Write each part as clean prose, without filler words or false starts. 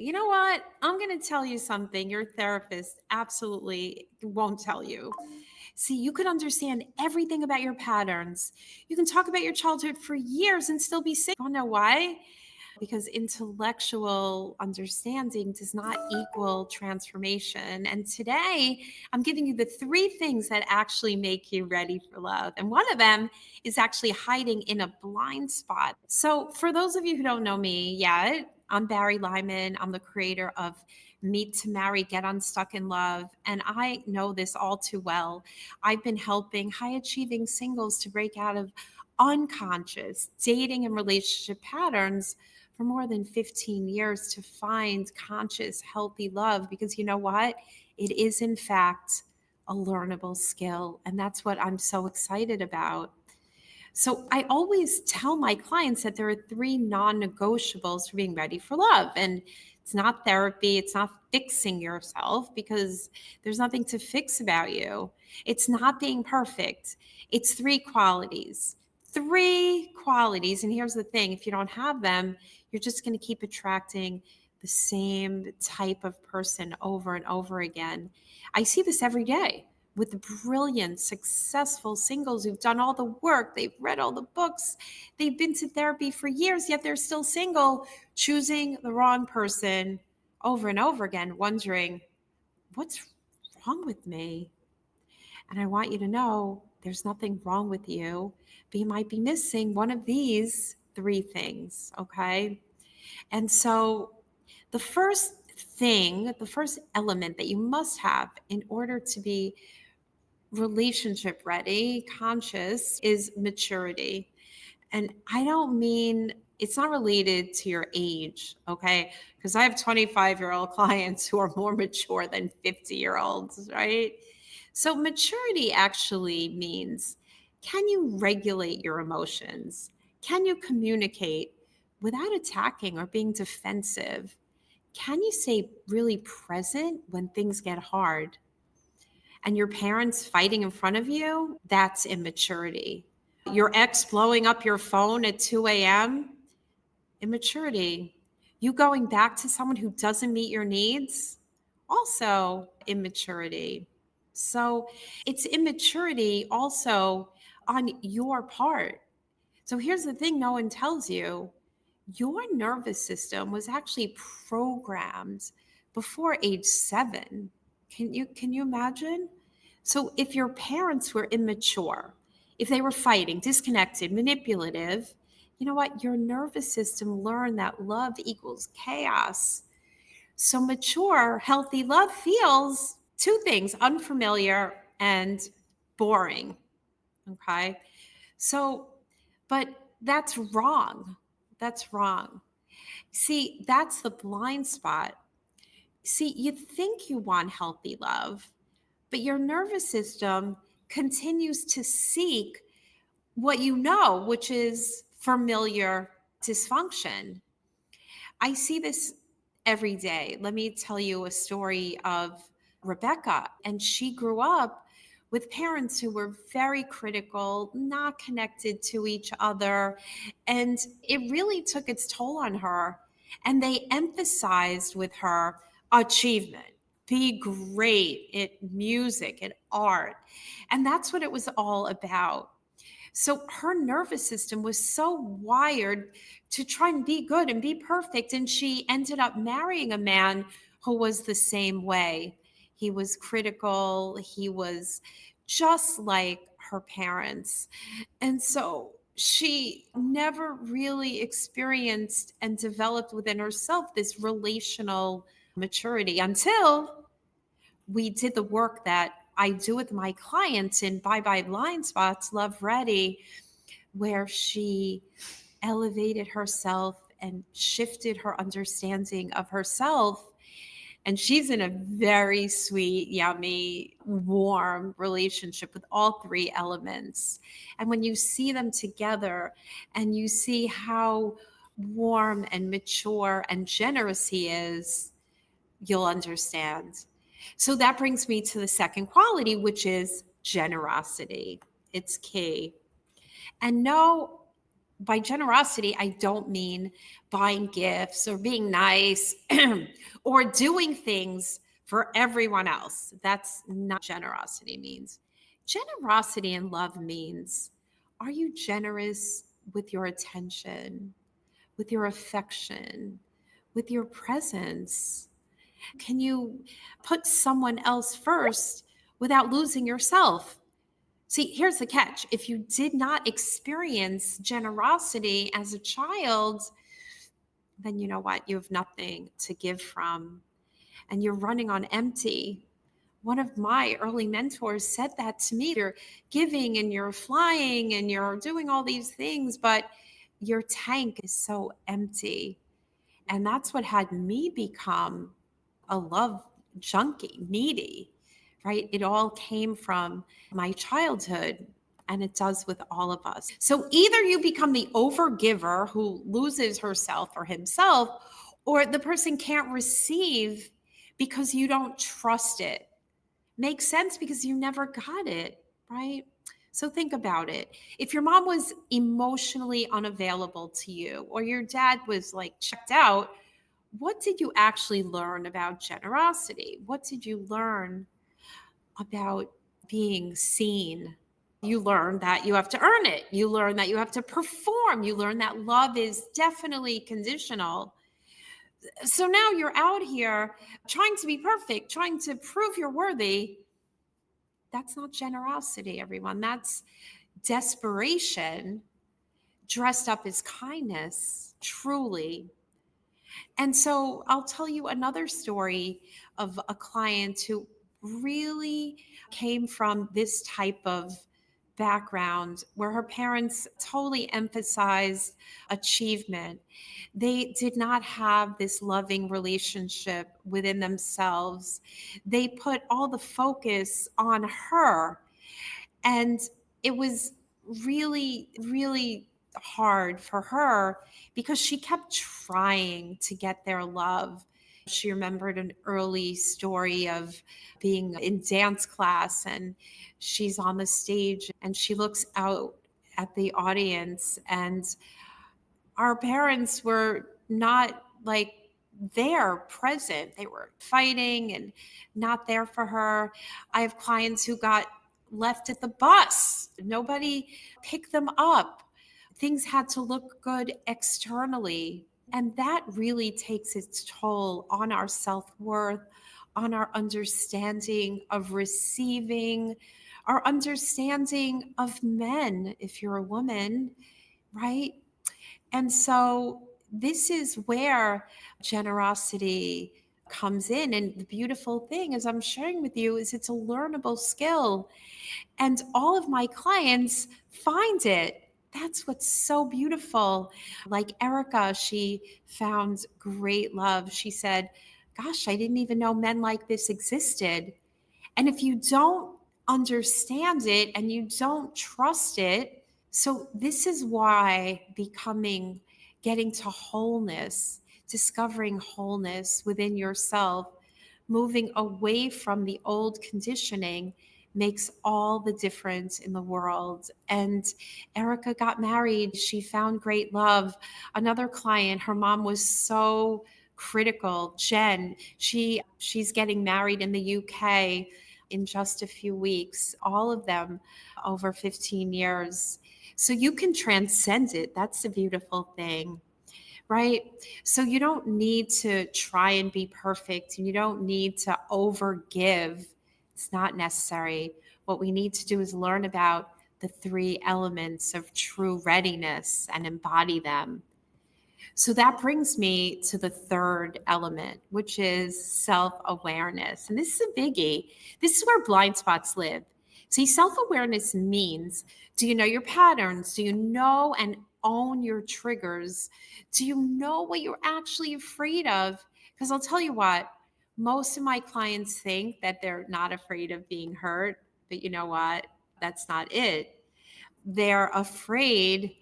You know what? I'm going to tell you something your therapist absolutely won't tell you. See, you could understand everything about your patterns. You can talk about your childhood for years and still be sick. You wanna know why? Because intellectual understanding does not equal transformation. And today, I'm giving you the three things that actually make you ready for love. And one of them is actually hiding in a blind spot. So, for those of you who don't know me yet, I'm Bari Lyman. I'm the creator of Meet to Marry, Get Unstuck in Love. And I know this all too well. I've been helping high achieving singles to break out of unconscious dating and relationship patterns for more than 15 years to find conscious, healthy love. Because you know what? It is, in fact, a learnable skill. And that's what I'm so excited about. So I always tell my clients that there are three non negotiables for being ready for love. And it's not therapy, it's not fixing yourself because there's nothing to fix about you. It's not being perfect. It's three qualities. Three qualities. And here's the thing, if you don't have them, you're just going to keep attracting the same type of person over and over again. I see this every day with the brilliant, successful singles who've done all the work, they've read all the books, they've been to therapy for years, yet they're still single, choosing the wrong person over and over again, wondering, what's wrong with me? And I want you to know there's nothing wrong with you, but you might be missing one of these three things, okay? And so the first thing, the first element that you must have in order to be relationship ready, conscious, is maturity. And I don't mean it's not related to your age, okay? Because I have 25-year-old clients who are more mature than 50-year-olds, right? So maturity actually means, can you regulate your emotions? Can you communicate without attacking or being defensive? Can you stay really present when things get hard? And your parents fighting in front of you, that's immaturity. Your ex blowing up your phone at 2 a.m., immaturity. You going back to someone who doesn't meet your needs, also immaturity. So it's immaturity also on your part. So here's the thing no one tells you, your nervous system was actually programmed before age 7. Can you imagine? So if your parents were immature, if they were fighting, disconnected, manipulative, you know what? Your nervous system learned that love equals chaos. So mature, healthy love feels two things: unfamiliar and boring. Okay. So, but that's wrong. That's wrong. See, that's the blind spot. See, you think you want healthy love, but your nervous system continues to seek what you know, which is familiar dysfunction. I see this every day. Let me tell you a story of Rebecca. And she grew up with parents who were very critical, not connected to each other. And it really took its toll on her. And they emphasized with her achievement, be great at music, at art. And that's what it was all about. So her nervous system was so wired to try and be good and be perfect. And she ended up marrying a man who was the same way. He was critical, he was just like her parents. And so she never really experienced and developed within herself this relational maturity until we did the work that I do with my clients in Bye Bye Blind Spots, Love Ready, where she elevated herself and shifted her understanding of herself. And she's in a very sweet, yummy, warm relationship with all three elements. And when you see them together and you see how warm and mature and generous he is, you'll understand. So that brings me to the second quality, which is generosity. It's key. And no, by generosity, I don't mean buying gifts or being nice or doing things for everyone else. That's not generosity means. Generosity and love means, are you generous with your attention, with your affection, with your presence? Can you put someone else first without losing yourself? See, here's the catch. If you did not experience generosity as a child, then you know what? You have nothing to give from and you're running on empty. One of my early mentors said that to me. You're giving and you're flying and you're doing all these things, but your tank is so empty. And that's what had me become a love junkie, needy, right? It all came from my childhood and it does with all of us. So either you become the overgiver who loses herself or himself, or the person can't receive because you don't trust it. Makes sense because you never got it, right? So think about it. If your mom was emotionally unavailable to you, or your dad was like checked out, what did you actually learn about generosity? What did you learn about being seen? You learn that you have to earn it. You learn that you have to perform. You learn that love is definitely conditional. So now you're out here trying to be perfect, trying to prove you're worthy. That's not generosity, everyone. That's desperation dressed up as kindness, truly. And so I'll tell you another story of a client who really came from this type of background where her parents totally emphasized achievement. They did not have this loving relationship within themselves. They put all the focus on her. And it was really, really hard for her because she kept trying to get their love. She remembered an early story of being in dance class and she's on the stage and she looks out at the audience and our parents were not like there present. They were fighting and not there for her. I have clients who got left at the bus. Nobody picked them up. Things had to look good externally. And that really takes its toll on our self worth, on our understanding of receiving, our understanding of men, if you're a woman, right? And so this is where generosity comes in. And the beautiful thing, as I'm sharing with you, is it's a learnable skill. And all of my clients find it. That's what's so beautiful. Like Erica, she found great love. She said, gosh, I didn't even know men like this existed. And if you don't understand it and you don't trust it, so this is why getting to wholeness, discovering wholeness within yourself, moving away from the old conditioning makes all the difference in the world. And Erica got married. She found great love. Another client, her mom was so critical. Jen, she's getting married in the UK in just a few weeks, all of them over 15 years. So you can transcend it. That's the beautiful thing, right? So you don't need to try and be perfect and you don't need to overgive. It's not necessary. What we need to do is learn about the three elements of true readiness and embody them. So that brings me to the third element, which is self-awareness. And this is a biggie. This is where blind spots live. See, self-awareness means, do you know your patterns? Do you know and own your triggers? Do you know what you're actually afraid of? Because I'll tell you what, most of my clients think that they're not afraid of being hurt, but you know what? That's not it. They're afraid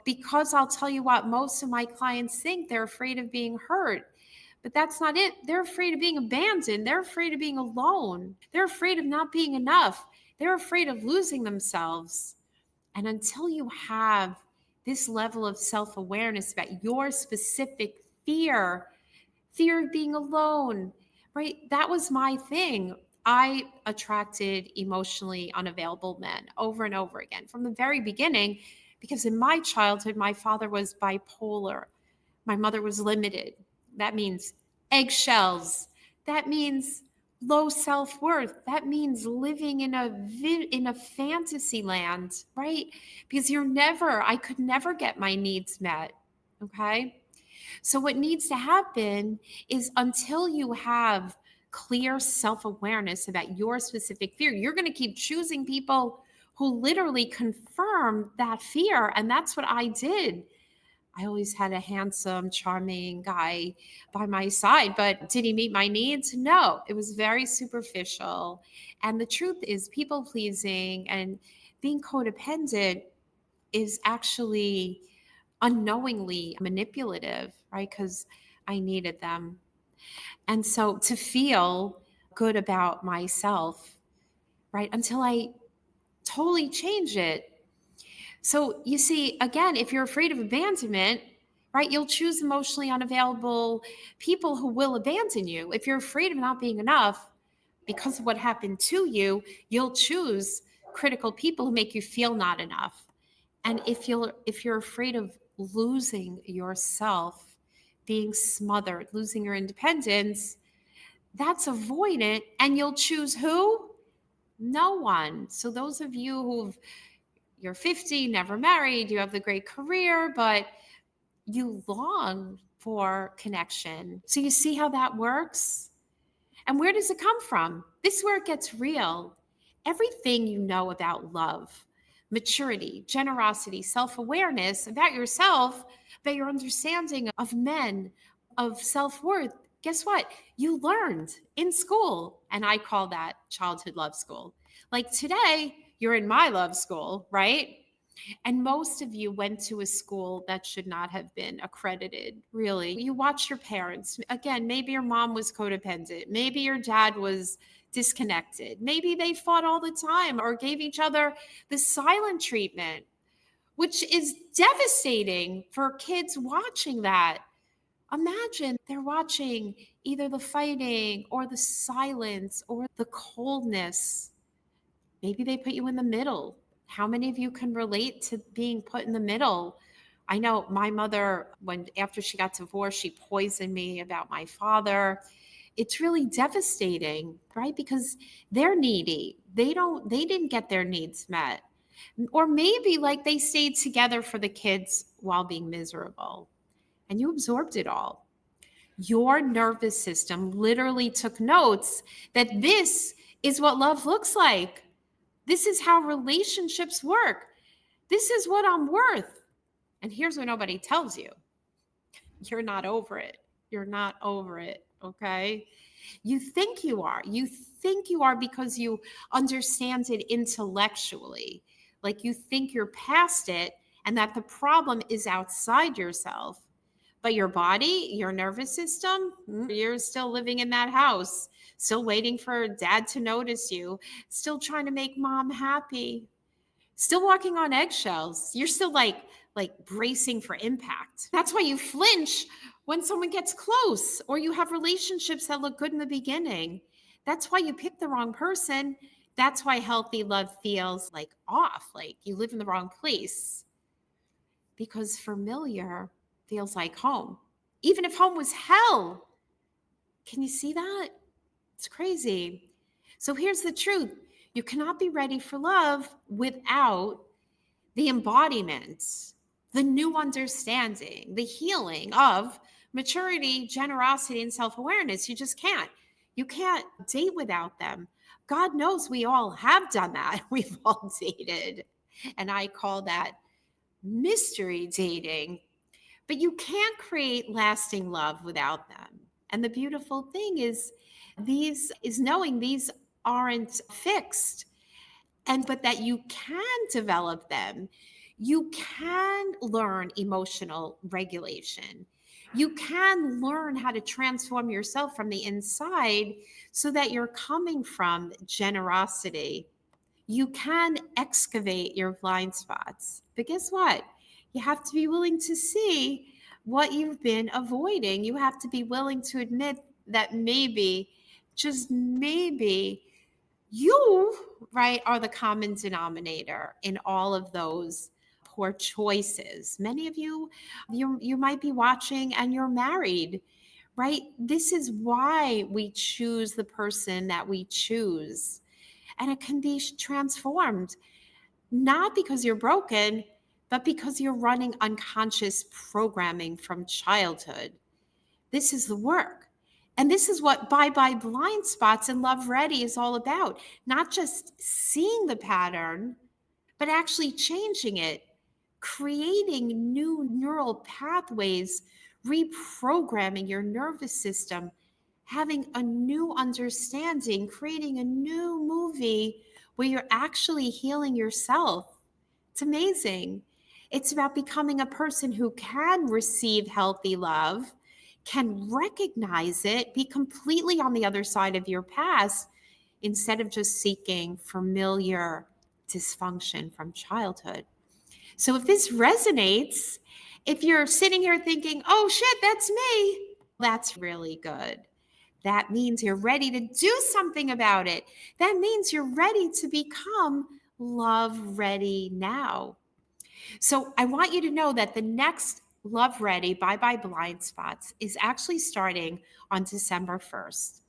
because I'll tell you what, most of my clients think they're afraid of being hurt, but that's not it. They're afraid of being abandoned. They're afraid of being alone. They're afraid of not being enough. They're afraid of losing themselves. And until you have this level of self-awareness about your specific fear of being alone, right? That was my thing. I attracted emotionally unavailable men over and over again from the very beginning because in my childhood, my father was bipolar. My mother was limited. That means eggshells. That means low self-worth. That means living in a fantasy land, right? Because I could never get my needs met. Okay? So, what needs to happen is until you have clear self awareness about your specific fear, you're going to keep choosing people who literally confirm that fear. And that's what I did. I always had a handsome, charming guy by my side, but did he meet my needs? No, it was very superficial. And the truth is, people pleasing and being codependent is actually unknowingly manipulative, right? Because I needed them. And so to feel good about myself, right? Until I totally change it. So you see, again, if you're afraid of abandonment, right, you'll choose emotionally unavailable people who will abandon you. If you're afraid of not being enough because of what happened to you, you'll choose critical people who make you feel not enough. And if you're afraid of losing yourself, being smothered, losing your independence, that's avoidant, and you'll choose who? No one. So those of you you're 50, never married, you have the great career, but you long for connection. So you see how that works? And where does it come from? This is where it gets real. Everything you know about love, maturity, generosity, self awareness about yourself, about your understanding of men, of self worth, guess what? You learned in school. And I call that childhood love school. Like today, you're in my love school, right? And most of you went to a school that should not have been accredited, really. You watch your parents. Again, maybe your mom was codependent. Maybe your dad was disconnected. Maybe they fought all the time or gave each other the silent treatment, which is devastating for kids watching that. Imagine they're watching either the fighting or the silence or the coldness. Maybe they put you in the middle. How many of you can relate to being put in the middle? I know my mother, when after she got divorced, she poisoned me about my father. It's really devastating, right? Because they're needy. They didn't get their needs met. Or maybe like they stayed together for the kids while being miserable and you absorbed it all. Your nervous system literally took notes that this is what love looks like. This is how relationships work. This is what I'm worth. And here's what nobody tells you: you're not over it. You're not over it. Okay. You think you are. You think you are because you understand it intellectually. Like you think you're past it and that the problem is outside yourself. But your body, your nervous system, you're still living in that house, still waiting for dad to notice you, still trying to make mom happy, still walking on eggshells. You're still like bracing for impact. That's why you flinch when someone gets close or you have relationships that look good in the beginning. That's why you pick the wrong person. That's why healthy love feels like off, like you live in the wrong place because familiar feels like home. Even if home was hell. Can you see that? It's crazy. So here's the truth: you cannot be ready for love without the embodiment, the new understanding, the healing of maturity, generosity, and self awareness. You just can't. You can't date without them. God knows we all have done that. We've all dated. And I call that mystery dating. But you can't create lasting love without them. And the beautiful thing is knowing these aren't fixed, and but that you can develop them. You can learn emotional regulation. You can learn how to transform yourself from the inside so that you're coming from generosity. You can excavate your blind spots. But guess what? You have to be willing to see what you've been avoiding. You have to be willing to admit that maybe, just maybe, you, right, are the common denominator in all of those poor choices. Many of you, you might be watching and you're married, right? This is why we choose the person that we choose. And it can be transformed, not because you're broken, but because you're running unconscious programming from childhood. This is the work. And this is what Bye Bye Blind Spots and Love Ready is all about. Not just seeing the pattern, but actually changing it, creating new neural pathways, reprogramming your nervous system, having a new understanding, creating a new movie where you're actually healing yourself. It's amazing. It's about becoming a person who can receive healthy love, can recognize it, be completely on the other side of your past instead of just seeking familiar dysfunction from childhood. So if this resonates, if you're sitting here thinking, oh shit, that's me, that's really good. That means you're ready to do something about it. That means you're ready to become love ready now. So I want you to know that the next Love Ready Bye Bye Blind Spots is actually starting on December 1st.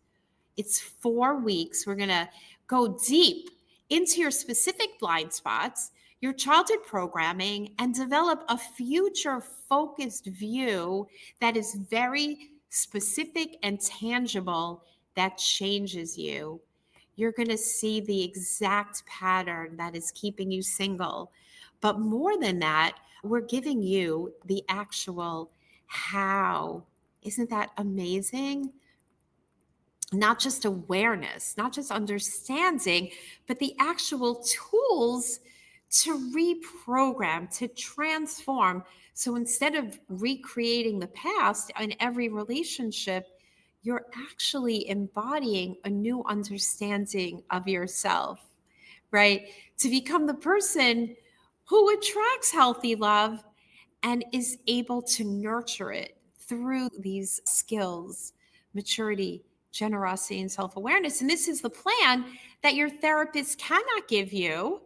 It's 4 weeks. We're going to go deep into your specific blind spots, your childhood programming, and develop a future focused view that is very specific and tangible that changes you. You're going to see the exact pattern that is keeping you single. But more than that, we're giving you the actual how. Isn't that amazing? Not just awareness, not just understanding, but the actual tools to reprogram, to transform. So instead of recreating the past in every relationship, you're actually embodying a new understanding of yourself, right? To become the person who attracts healthy love and is able to nurture it through these skills, maturity, generosity, and self awareness. And this is the plan that your therapist cannot give you,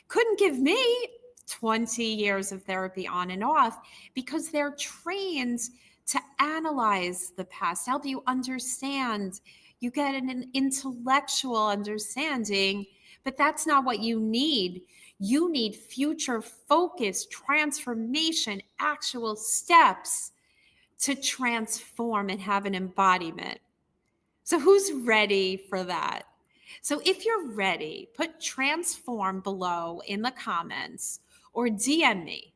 couldn't give me 20 years of therapy on and off, because they're trained to analyze the past, help you understand. You get an intellectual understanding, but that's not what you need. You need future focused transformation, actual steps to transform and have an embodiment. So, who's ready for that? So, if you're ready, put transform below in the comments or DM me,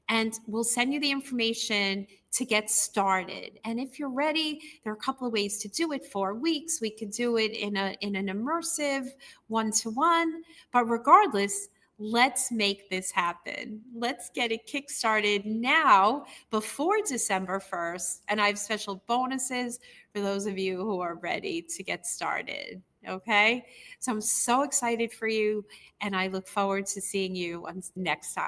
and we'll send you the information to get started. And if you're ready, there are a couple of ways to do it. 4 weeks, we could do it in an immersive one-to-one, but regardless, let's make this happen. Let's get it kickstarted now before December 1st. And I have special bonuses for those of you who are ready to get started. Okay. So I'm so excited for you, and I look forward to seeing you next time.